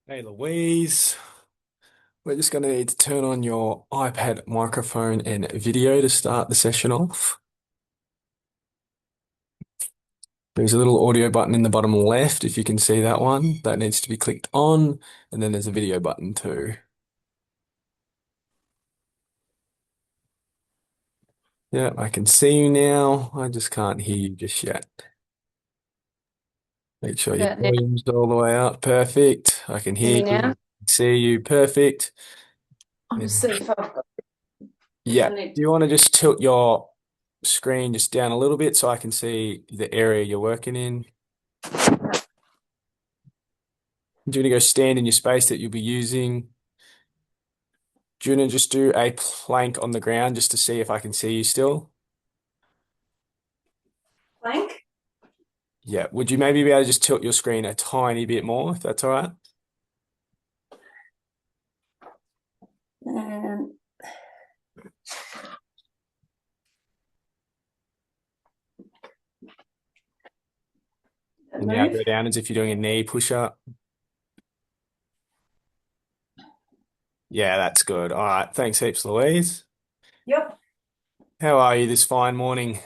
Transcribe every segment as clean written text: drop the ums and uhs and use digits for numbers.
Hey Louise, we're just going to need to turn on your iPad microphone and video to start the session off. There's a little audio button in the bottom left, if you can see that one. That needs to be clicked on, and then there's a video button too. Yeah, I can see you now. I just can't hear you just yet. Make sure your About now. volume's all the way up. Perfect. I can Hear hear me you, now? see you. Perfect. I'll just And see if I yeah, need do to. you want to just tilt your screen just down a little bit so I can see the area you're working in? Do you want to go stand in your space that you'll be using? Do you want to just do a plank on the ground just to see if I can see you still? Blank. Yeah. Would you maybe be able to just tilt your screen a tiny bit more, if that's all right? And And now move. go down as if you're doing a knee push-up. Yeah, that's good. All right. Thanks heaps, Louise. Yep. How are you this fine morning?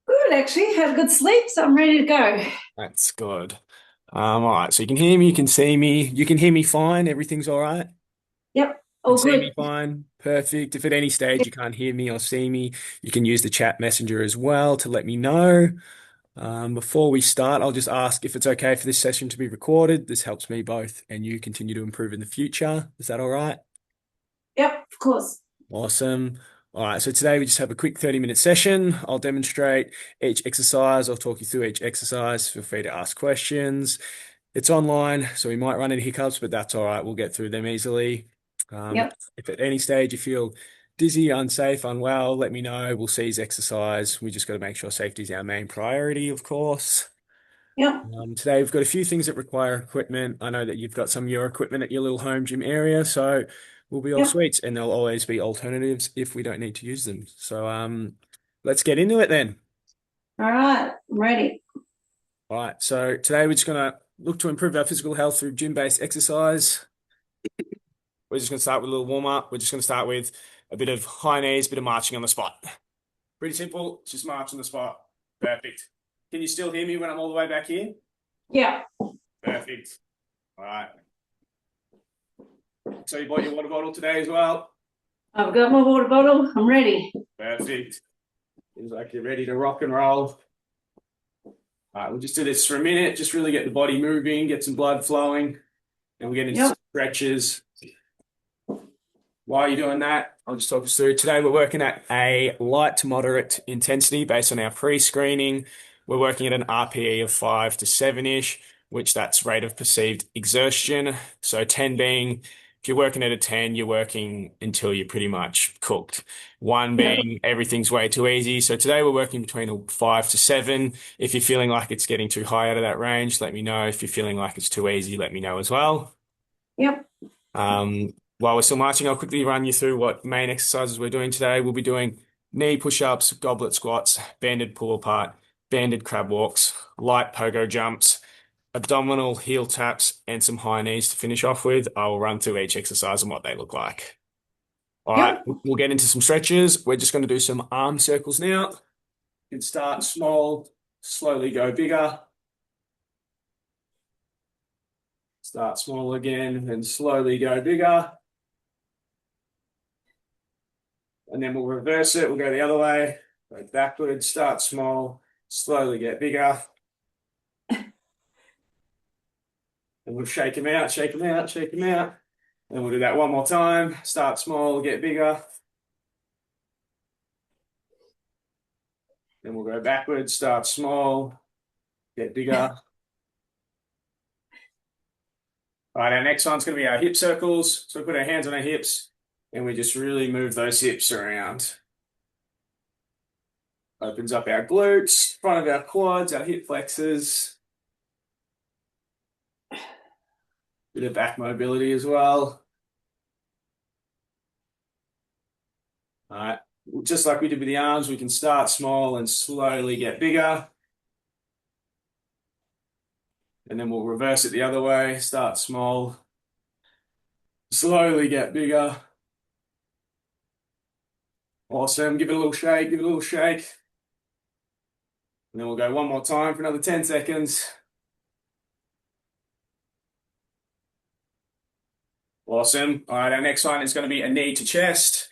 Good, actually. Had a good sleep, so I'm ready to go. That's good. All right. So you can hear me, you can see me, you can hear me fine. Everything's all right. Yep. You can All see good. me fine. Perfect. If at any stage you can't hear me or see me, you can use the chat messenger as well to let me know. Before we start, I'll just ask if it's okay for this session to be recorded. This helps me both and you continue to improve in the future. Is that all right? Yep, of course. Awesome. All right, so today we just have a quick 30-minute session. I'll demonstrate each exercise. I'll talk you through each exercise. Feel free to ask questions. It's online, so we might run into hiccups, but that's all right. We'll get through them easily. Yep. If at any stage you feel dizzy, unsafe, unwell, let me know. We'll cease exercise. We just got to make sure safety is our main priority, of course. Yep. Today we've got a few things that require equipment. I know that you've got some of your equipment at your little home gym area, so we'll be all Yep. sweets, and there'll always be alternatives if we don't need to use them. So let's get into it then. All right. I'm ready. All right, so today we're just gonna look to improve our physical health through gym-based exercise. We're just gonna start with a little warm-up. We're just gonna start with a bit of high knees, bit of marching on the spot. Pretty simple, just march on the spot. Perfect. Can you still hear me when I'm all the way back here? Yeah. Perfect. All right. So you bought your water bottle today as well? I've got my water bottle. I'm ready. Perfect. Seems like you're ready to rock and roll. All right, we'll just do this for a minute, just really get the body moving, get some blood flowing, and we'll get into some Yep. stretches. While you're doing that, I'll just talk us through. Today, we're working at a light to moderate intensity based on our pre-screening. We're working at an RPE of 5 to 7-ish, which that's rate of perceived exertion. So 10 being, if you're working at a 10, you're working until you're pretty much cooked. One Yep. being everything's way too easy. So today we're working between a 5 to 7. If you're feeling like it's getting too high out of that range, let me know. If you're feeling like it's too easy, let me know as well. Yep. While we're still marching, I'll quickly run you through what main exercises we're doing today. We'll be doing knee push-ups, goblet squats, banded pull apart, banded crab walks, light pogo jumps, abdominal heel taps, and some high knees to finish off with. I will run through each exercise and what they look like. All right, Yep. we'll get into some stretches. We're just going to do some arm circles now. You can start small, slowly go bigger. Start small again, and slowly go bigger. And then we'll reverse it. We'll go the other way, go backwards, start small, slowly get bigger. And we'll shake them out, shake them out, shake them out. And we'll do that one more time. Start small, get bigger. Then we'll go backwards, start small, get bigger. All right, our next one's going to be our hip circles. So we put our hands on our hips and we just really move those hips around. Opens up our glutes, front of our quads, our hip flexors. Bit of back mobility as well. All right. Just like we did with the arms, we can start small and slowly get bigger. And then we'll reverse it the other way. Start small, Slowly get bigger. Awesome. Give it a little shake, give it a little shake. And then we'll go one more time for another 10 seconds. Awesome. All right, our next one is going to be a knee to chest.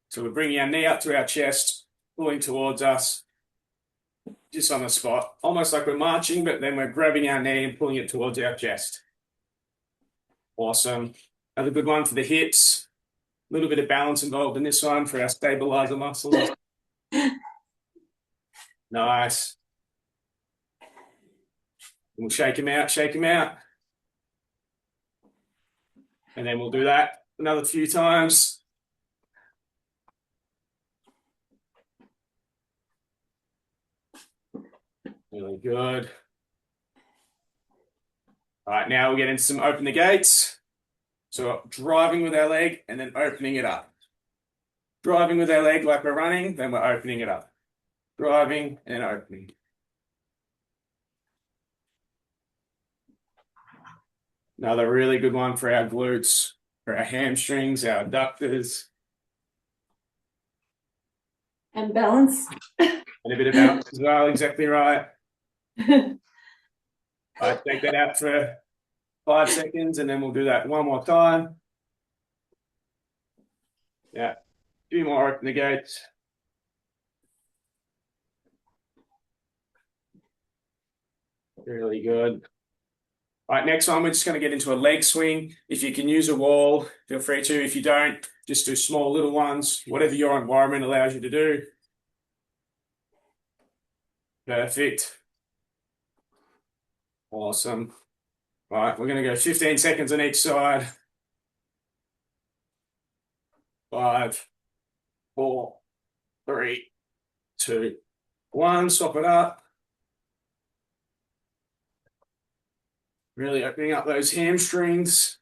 So we're bringing our knee up to our chest, pulling towards us, just on the spot. Almost like we're marching, but then we're grabbing our knee and pulling it towards our chest. Awesome. Another good one for the hips. A little bit of balance involved in this one for our stabilizer muscles. Nice. We'll shake him out, shake him out. And then we'll do that another few times. Really good. All right, now we'll get into some open the gates. So driving with our leg and then opening it up. Driving with our leg like we're running, then we're opening it up. Driving and opening. Another really good one for our glutes, for our hamstrings, our adductors. And balance. And a bit of balance as well, exactly right. All right, take that out for 5 seconds and then we'll do that one more time. Yeah, a few more open the gates. Really good. All right, next one, we're just going to get into a leg swing. If you can use a wall, feel free to. If you don't, just do small little ones, whatever your environment allows you to do. Perfect. Awesome. All right, we're going to go 15 seconds on each side. 5, 4, 3, 2, 1. Stop it up. Really opening up those hamstrings,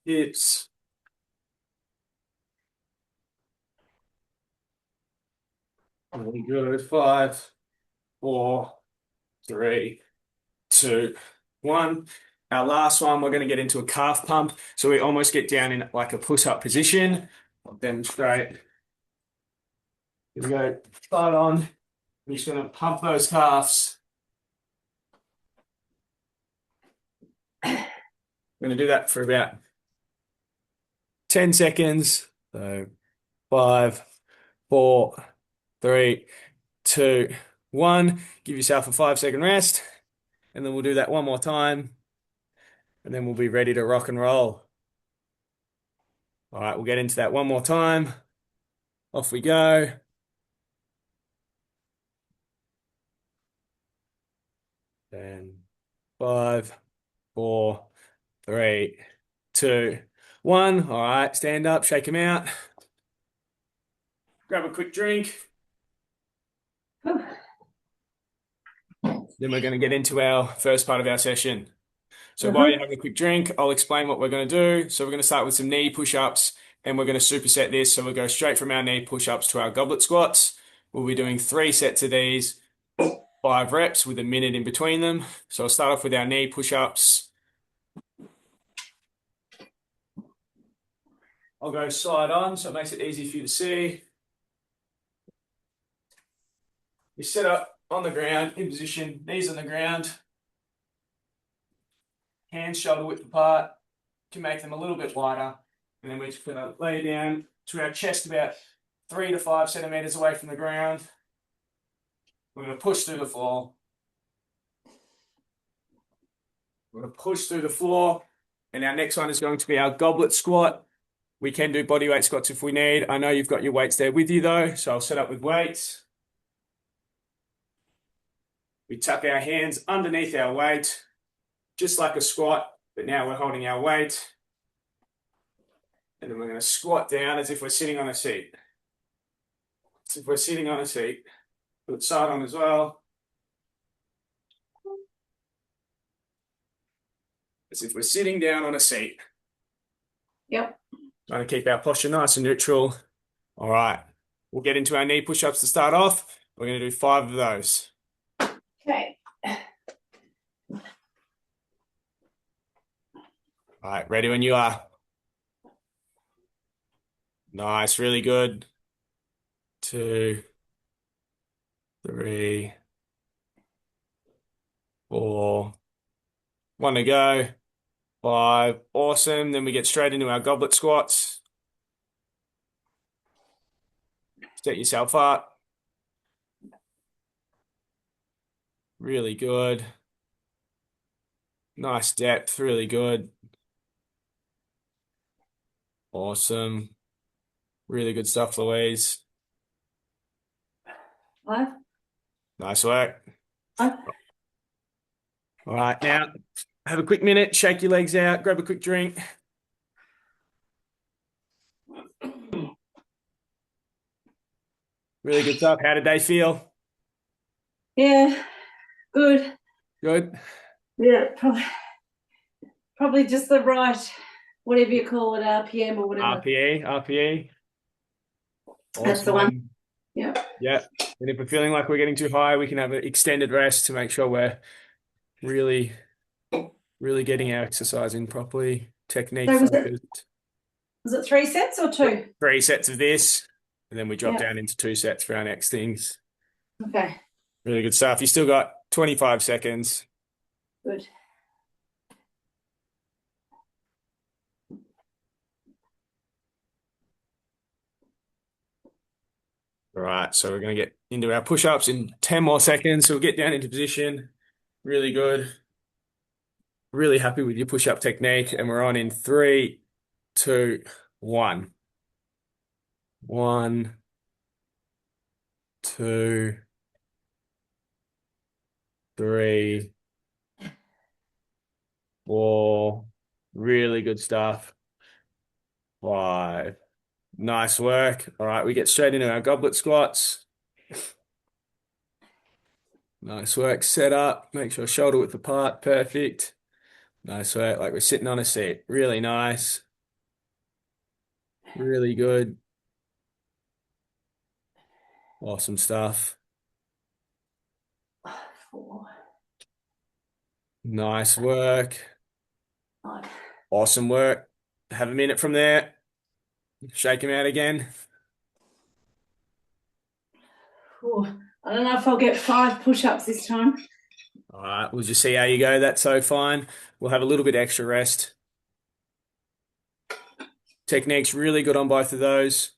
hips. Really good. 5, 4, 3, 2, 1. Our last one, we're going to get into a calf pump. So we almost get down in like a push-up position. I'll demonstrate. Here we go. Start on. We're just going to pump those calves. We're going to do that for about 10 seconds. So 5, 4, 3, 2, 1. Give yourself a 5-second rest. And then we'll do that one more time. And then we'll be ready to rock and roll. All right, we'll get into that one more time. Off we go. Then 5, 4, 3, 2, 1. All right, stand up, shake them out. Grab a quick drink. Then we're going to get into our first part of our session. So while you're having a quick drink, I'll explain what we're going to do. So we're going to start with some knee push-ups and we're going to superset this. So we'll go straight from our knee push-ups to our goblet squats. We'll be doing 3 sets of these, 5 reps with a minute in between them. So I'll start off with our knee push-ups. I'll go side on, so it makes it easy for you to see. You set up on the ground, in position, knees on the ground. Hands shoulder width apart to make them a little bit wider. And then we're just going to lay down to our chest about 3 to 5 centimeters away from the ground. We're going to push through the floor. We're going to push through the floor. And our next one is going to be our goblet squat. We can do bodyweight squats if we need. I know you've got your weights there with you though, so I'll set up with weights. We tuck our hands underneath our weight, just like a squat, but now we're holding our weight. And then we're going to squat down as if we're sitting on a seat. As if we're sitting on a seat. Put side on as well. As if we're sitting down on a seat. Yep. Trying to keep our posture nice and neutral. All right. We'll get into our knee push-ups to start off. We're going to do 5 of those. Okay. All right, ready when you are. Nice, really good. 2, 3, 4. One to go. 5. Awesome. Then we get straight into our goblet squats. Set yourself up. Really good. Nice depth. Really good. Awesome. Really good stuff, Louise. 5, Nice work. 5. All right, now have a quick minute, shake your legs out, grab a quick drink. Really good stuff. How did they feel? Yeah, good. Good. Yeah, probably just the right, whatever you call it, RPM or whatever. RPE, RPE. That's the one. Awesome. Yeah. Yeah. And if we're feeling like we're getting too high, we can have an extended rest to make sure we're really, really getting our exercise in properly, technique So focused. was it 3 sets or 2? 3 sets of this, and then we drop Yeah. down into 2 sets for our next things. Okay, Really good stuff. You still got 25 seconds. good. All right, so we're going to get into our push-ups in 10 more seconds. So we'll get down into position. Really good. Really happy with your push-up technique. And we're on in 3, 2, 1. 1, 2, 3, 4. Really good stuff. 5. Nice work. All right, we get straight into our goblet squats. Nice work. Set up. Make sure shoulder width apart. Perfect. Nice work. Like we're sitting on a seat. Really nice. Really good. Awesome stuff. 4, Nice work. 5. Awesome work. Have a minute from there. Shake him out again. Ooh, I don't know if I'll get 5 push-ups this time. All right, we'll just see how you go. That's so fine. We'll have a little bit extra rest. Technique's really good on both of those.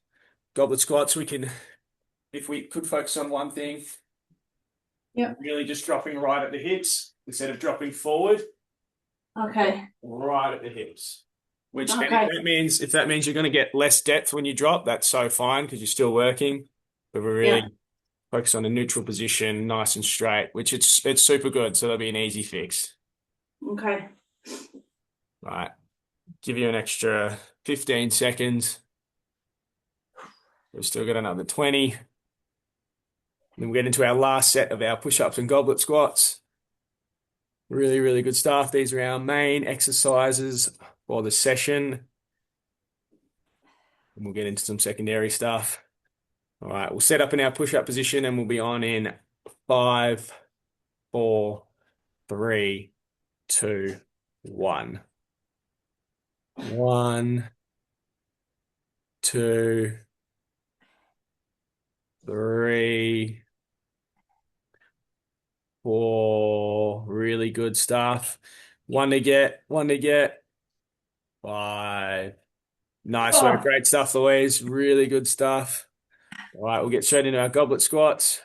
Goblet squats, if we could focus on one thing, Yep. really just dropping right at the hips instead of dropping forward, Okay. right at the hips. Which, and Okay. if that means you're going to get less depth when you drop, that's so fine because you're still working. But we're really Yeah. focus on a neutral position, nice and straight, which it's super good. So that'll be an easy fix. Okay. Right. Give you an extra 15 seconds. We've still got another 20. Then we'll get into our last set of our push-ups and goblet squats. Really, really good stuff. These are our main exercises for the session. And we'll get into some secondary stuff. All right, we'll set up in our push-up position and we'll be on in 5, 4, 3, 2, 1. 1, 2, 3, 4. Really good stuff. One to get. 5. Nice work. Oh, Great stuff, Louise. Really good stuff. All right, we'll get straight into our goblet squats.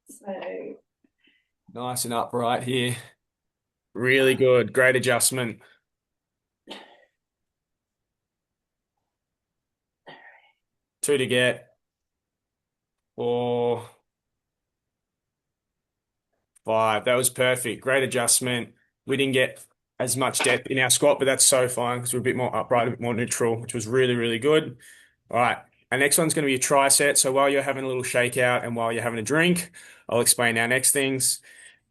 so Nice and upright here. Really good. Great adjustment. 2 to get. 4, 5. That was perfect. Great adjustment. We didn't get as much depth in our squat, but that's so fine because we're a bit more upright, a bit more neutral, which was really, really good. All right. Our next one's going to be a tricep. So while you're having a little shakeout and while you're having a drink, I'll explain our next things.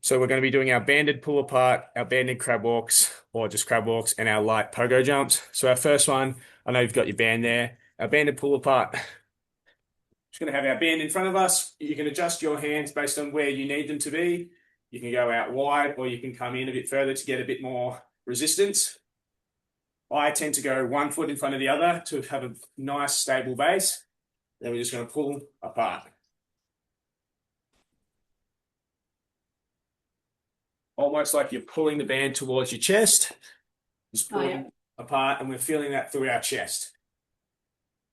So we're going to be doing our banded pull apart, our banded crab walks, or just crab walks, and our light pogo jumps. So our first one, I know you've got your band there. Our banded pull apart. Just going to have our band in front of us. You can adjust your hands based on where you need them to be. You can go out wide or you can come in a bit further to get a bit more resistance. I tend to go 1 foot in front of the other to have a nice stable base. Then we're just going to pull apart. Almost like you're pulling the band towards your chest. Just pulling apart, and we're feeling that through our chest.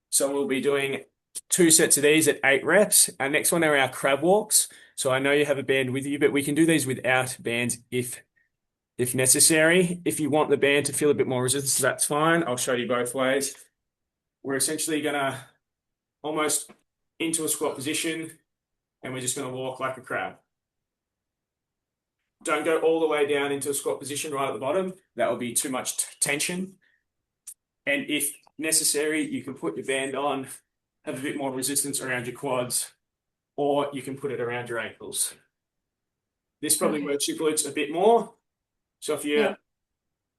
So we'll be doing 2 sets of these at 8 reps. Our next one are our crab walks. So I know you have a band with you, but we can do these without bands if necessary. If you want the band to feel a bit more resistance, that's fine. I'll show you both ways. We're essentially going to almost into a squat position, and we're just going to walk like a crab. Don't go all the way down into a squat position right at the bottom. That will be too much tension. And if necessary, you can put your band on, have a bit more resistance around your quads, or you can put it around your ankles. This probably works your glutes a bit more. So if you're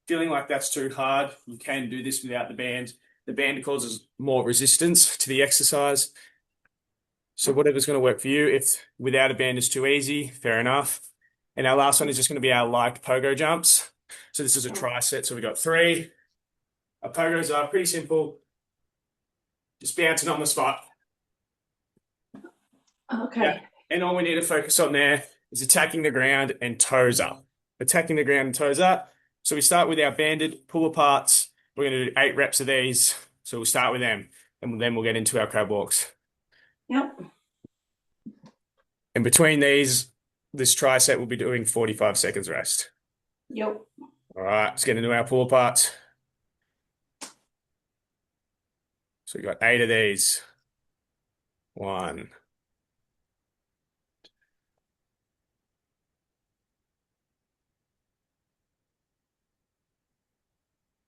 feeling like that's too hard, you can do this without the band. The band causes more resistance to the exercise. So whatever's going to work for you. If without a band is too easy, fair enough. And our last one is just going to be our light pogo jumps. So this is a tri-set. So we've got 3. Our pogos are pretty simple. Just bouncing on the spot. Okay. Yeah. And all we need to focus on there is attacking the ground and toes up. Attacking the ground and toes up. So we start with our banded pull aparts. We're going to do 8 reps of these. So we'll start with them, and then we'll get into our crab walks. Yep. And between these, this tri-set will be doing 45 seconds rest. Yep. All right, let's get into our pull aparts. So we got 8 of these. 1.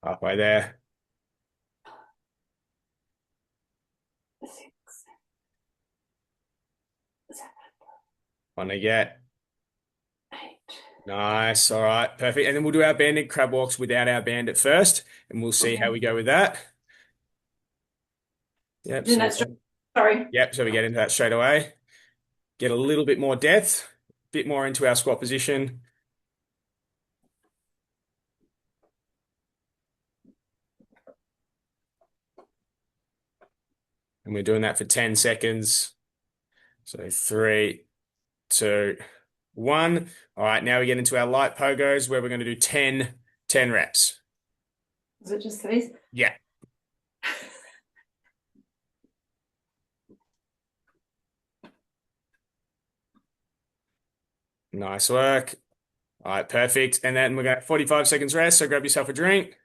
Halfway there. 6, 7, 1 to get. 8. Nice. All right, perfect. And then we'll do our banded crab walks without our band at first, and we'll see how we go with that. Yep. Sorry. Yep. So we get into that straight away. Get a little bit more depth, a bit more into our squat position. And we're doing that for 10 seconds. So 3, 2, 1. All right, now we get into our light pogos where we're going to do 10 reps. Is it just these? Yeah. Nice work. All right, perfect. And then we're going to 45 seconds rest. So grab yourself a drink.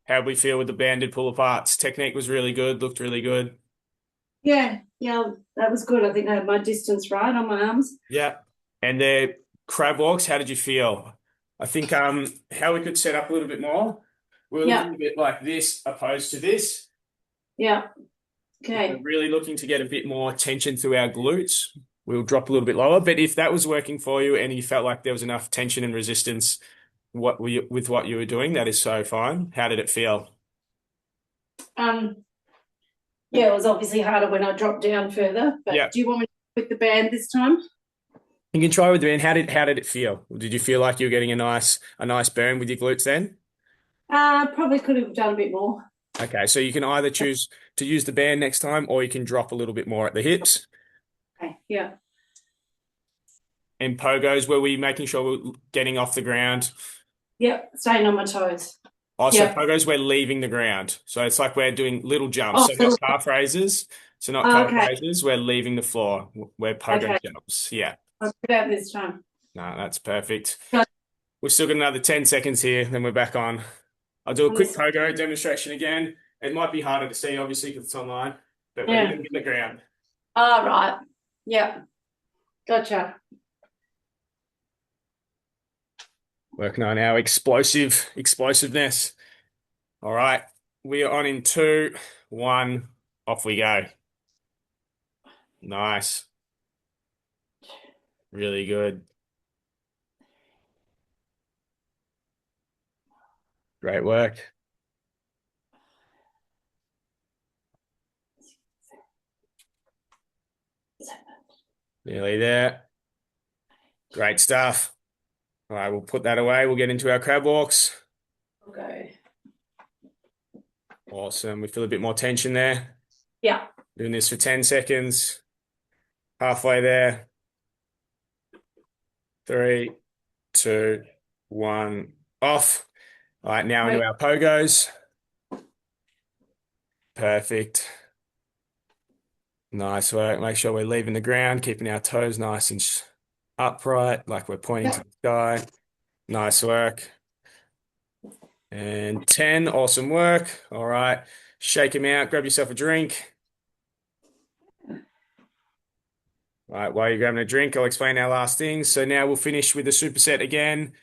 How'd we feel with the banded pull aparts? Technique was really good, looked really good. Yeah, that was good. I think I had my distance right on my arms. Yeah. And the crab walks, how did you feel? I think how we could set up a little bit more. We're looking a bit like this opposed to this. Yeah. Okay. We're really looking to get a bit more tension through our glutes. We'll drop a little bit lower. But if that was working for you and you felt like there was enough tension and resistance with what you were doing, that is so fine. How did it feel? Yeah, it was obviously harder when I dropped down further. But do you want me to with the band this time? You can try with the band. How did it feel? Did you feel like you were getting a nice burn with your glutes then? Probably could have done a bit more. Okay, so you can either choose to use the band next time, or you can drop a little bit more at the hips. Okay, yeah. And pogos, were we making sure we're getting off the ground? Yep, staying on my toes. Also, pogos, we're leaving the ground. So it's like we're doing little jumps. So not calf raises. So not calf raises. We're leaving the floor. We're pogo jumps. Yeah. I'll do that this time. No, that's perfect. We've still got another 10 seconds here, then we're back on. I'll do a quick pogo demonstration again. It might be harder to see, obviously, because it's online, but we're leaving the ground. All right. Yeah. Gotcha. Working on our explosiveness. All right. We are on in 2, 1. Off we go. Nice. Really good. Great work. Nearly there. Great stuff. All right, we'll put that away. We'll get into our crab walks. Okay. Awesome. We feel a bit more tension there. Yeah. Doing this for 10 seconds. Halfway there. 3, 2, 1, off. All right, now into Wait. our pogos. Perfect. Nice work. Make sure we're leaving the ground, keeping our toes nice and upright, like we're pointing to Yeah. the sky. Nice work. And 10, awesome work. All right, shake them out, grab yourself a drink. All right, while you're grabbing a drink, I'll explain our last things. So now we'll finish with the superset again.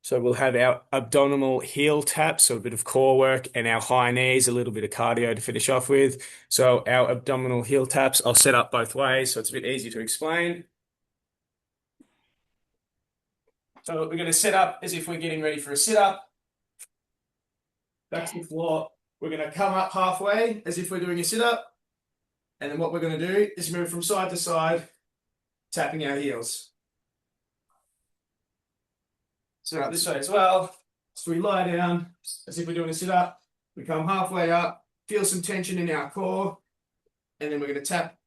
So we'll have our abdominal heel taps, so a bit of core work, and our high knees, a little bit of cardio to finish off with. So our abdominal heel taps, I'll set up both ways, so it's a bit easy to explain. So we're going to set up as if we're getting ready for a sit-up. Back to the floor. We're going to come up halfway as if we're doing a sit-up. And then what we're going to do is move from side to side, tapping our heels. So up this way as well. So we lie down as if we're doing a sit-up. We come halfway up, feel some tension in our core, and then we're going to tap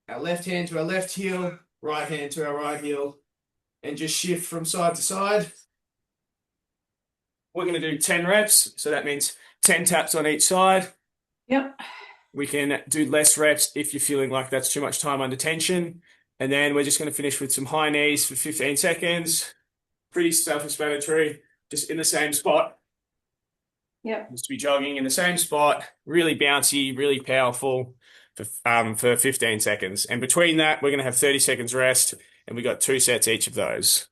our left hand to our left heel, right hand to our right heel, and just shift from side to side. We're going to do 10 reps, so that means 10 taps on each side. Yep. We can do less reps if you're feeling like that's too much time under tension. And then we're just going to finish with some high knees for 15 seconds. Pretty self-explanatory, just in the same spot. Yep. Just be jogging in the same spot, really bouncy, really powerful for 15 seconds. And between that, we're going to have 30 seconds rest, and we got 2 sets each of those.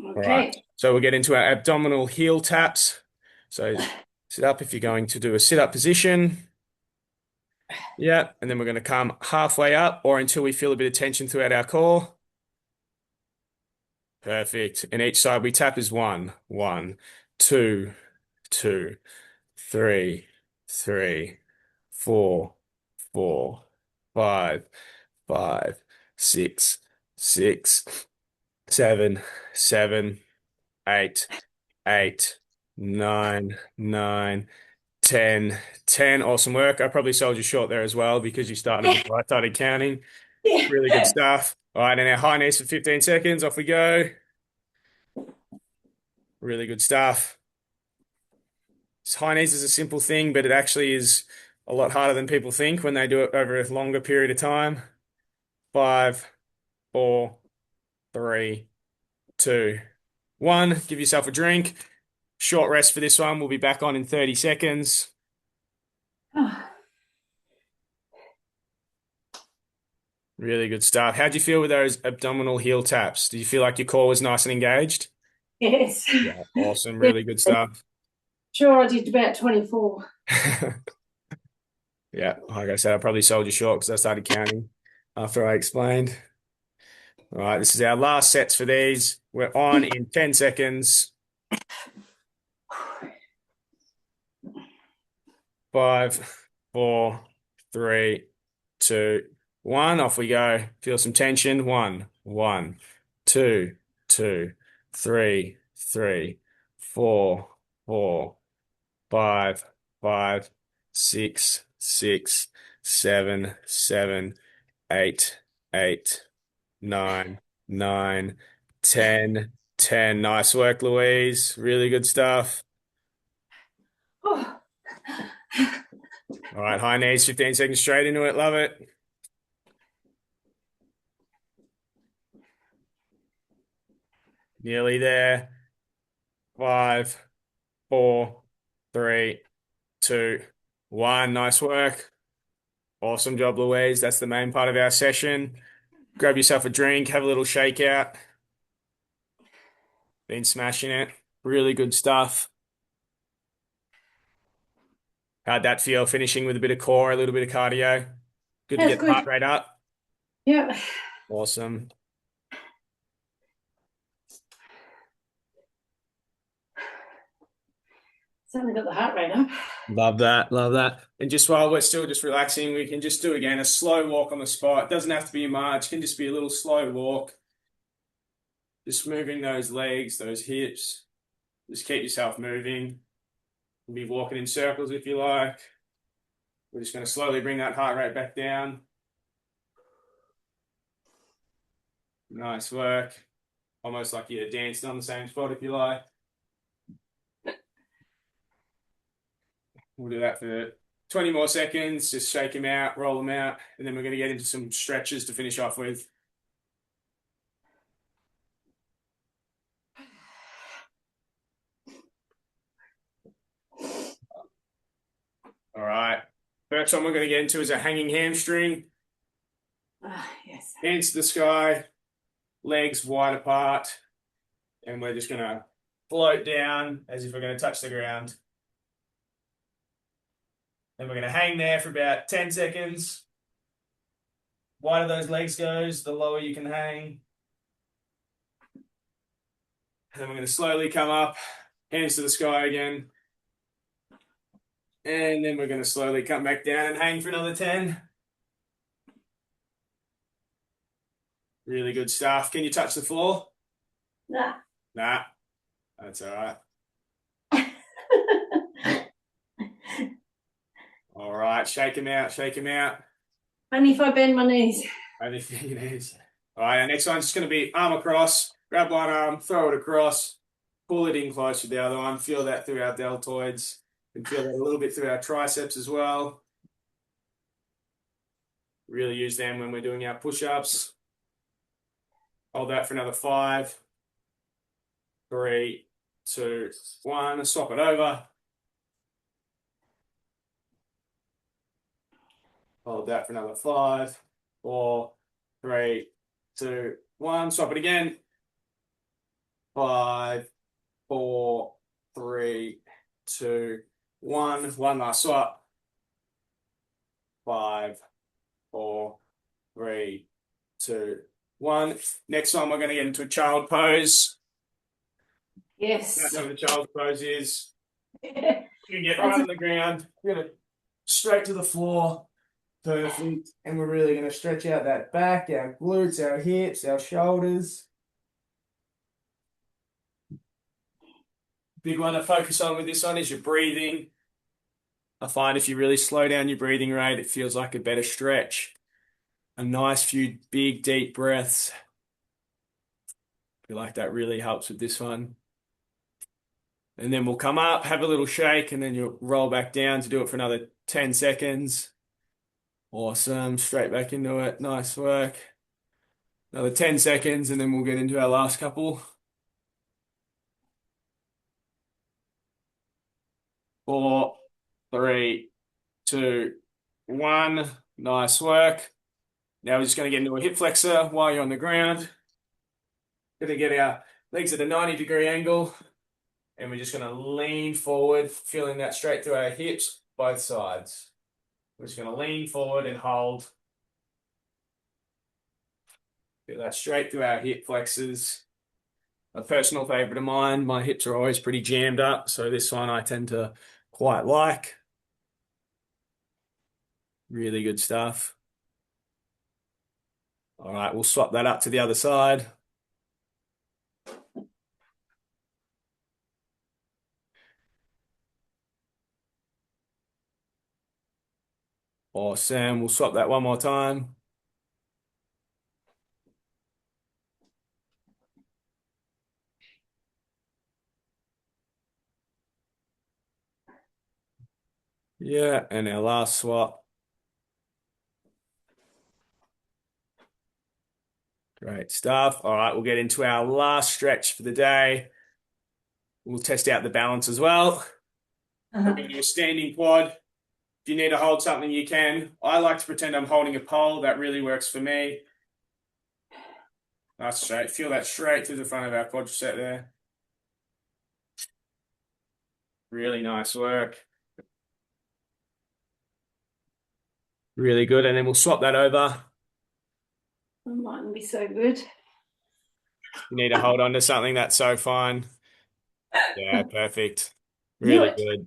All right. Okay. So we'll get into our abdominal heel taps. So sit up if you're going to do a sit-up position. Yeah, and then we're going to come halfway up or until we feel a bit of tension throughout our core. Perfect. And each side we tap is 1, 1, 2, 2, 3, 3, 4, 4, 5, 5, 6, 6, 7, 7, 8, 8, 9, 9, 10, 10. Awesome work. I probably sold you short there as well because you started before I started counting. Really good stuff. All right, and our high knees for 15 seconds. Off we go. Really good stuff. High knees is a simple thing, but it actually is a lot harder than people think when they do it over a longer period of time. 5, 4, 3, 2, 1. Give yourself a drink. Short rest for this one. We'll be back on in 30 seconds. Really good stuff. How'd you feel with those abdominal heel taps? Did you feel like your core was nice and engaged? Yes. Yeah, awesome. Really good stuff. Sure, I did about 24. Yeah, like I said, I probably sold you short because I started counting after I explained. All right, this is our last sets for these. We're on in 10 seconds. 5, 4, 3, 2, 1. Off we go. Feel some tension. 1, 1, 2, 2, 3, 3, 4, 4, 5, 5, 6, 6, 7, 7, 8, 8, 9, 9, 10, 10. Nice work, Louise. Really good stuff. Oh. All right, high knees, 15 seconds straight into it. Love it. Nearly there. 5, 4, 3, 2, 1. Nice work. Awesome job, Louise. That's the main part of our session. Grab yourself a drink, have a little shakeout. Been smashing it. Really good stuff. How'd that feel? Finishing with a bit of core, a little bit of cardio. Good to That's get the heart good. rate up. Yep. Awesome. Certainly got the heart rate up. Love that. Love that. And just while we're still just relaxing, we can just do again a slow walk on the spot. It doesn't have to be much. It can just be a little slow walk. Just moving those legs, those hips. Just keep yourself moving. You'll be walking in circles if you like. We're just going to slowly bring that heart rate back down. Nice work. Almost like you're dancing on the same spot if you like. We'll do that for 20 more seconds. Just shake them out, roll them out, and then we're going to get into some stretches to finish off with. All right. First one we're going to get into is a hanging hamstring. Yes. Hands to the sky, legs wide apart, and we're just going to float down as if we're going to touch the ground. Then we're going to hang there for about 10 seconds. Wider those legs goes, the lower you can hang. And then we're going to slowly come up, hands to the sky again. And then we're going to slowly come back down and hang for another 10. Really good stuff. Can you touch the floor? Nah. Nah, that's all right. All right, shake them out, shake them out. Only if I bend my knees. Only thing it is. All right, our next one's just going to be arm across. Grab one arm, throw it across, pull it in close with the other one. Feel that through our deltoids. You can feel that a little bit through our triceps as well. Really use them when we're doing our push-ups. Hold that for another 5, 3, 2, 1. Swap it over. Hold that for another 5, 4, 3, 2, 1. Swap it again. 5, 4, 3, 2, 1. One last swap. 5, 4, 3, 2, 1. Next one, we're going to get into a child pose. Yes. That's what the child pose is. You can get right on the ground. We're going to straight to the floor. Perfect. And we're really going to stretch out that back, our glutes, our hips, our shoulders. Big one to focus on with this one is your breathing. I find if you really slow down your breathing rate, it feels like a better stretch. A nice few big, deep breaths. I feel like that really helps with this one. And then we'll come up, have a little shake, and then you'll roll back down to do it for another 10 seconds. Awesome. Straight back into it. Nice work. Another 10 seconds, and then we'll get into our last couple. 4, 3, 2, 1. Nice work. Now we're just going to get into a hip flexor while you're on the ground. Going to get our legs at a 90-degree angle. And we're just going to lean forward, feeling that straight through our hips, both sides. We're just going to lean forward and hold. Feel that straight through our hip flexors. A personal favorite of mine. My hips are always pretty jammed up, so this one I tend to quite like. Really good stuff. All right, we'll swap that up to the other side. Awesome. We'll swap that one more time. Yeah, and our last swap. Great stuff. All right, we'll get into our last stretch for the day. We'll test out the balance as well. We're going to do a standing quad. If you need to hold something, you can. I like to pretend I'm holding a pole. That really works for me. Nice straight. Feel that straight through the front of our quadricep there. Really nice work. Really good. And then we'll swap that over. That mightn't be so good. You need to hold on to something. That's so fine. Yeah, perfect. Really good.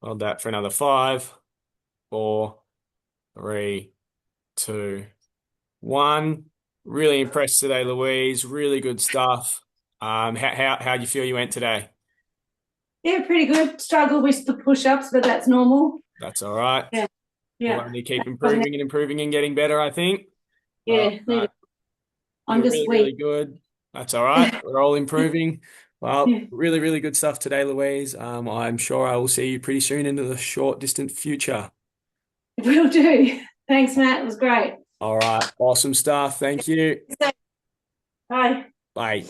Hold that for another 5, 4, 3, 2, 1. Really impressed today, Louise. Really good stuff. How do you feel you went today? Yeah, pretty good. Struggle with the push-ups, but that's normal. That's all right. Yeah, We'll yeah. only keep improving and getting better, I think. All Yeah, right. I'm You're just really, weak. really good. That's all right. We're all improving. Well, Yeah, really, really good stuff today, Louise. I'm sure I will see you pretty soon into the short, distant future. will do. Thanks, Matt. It was great. All right. Awesome stuff. Thank you. Bye. Bye.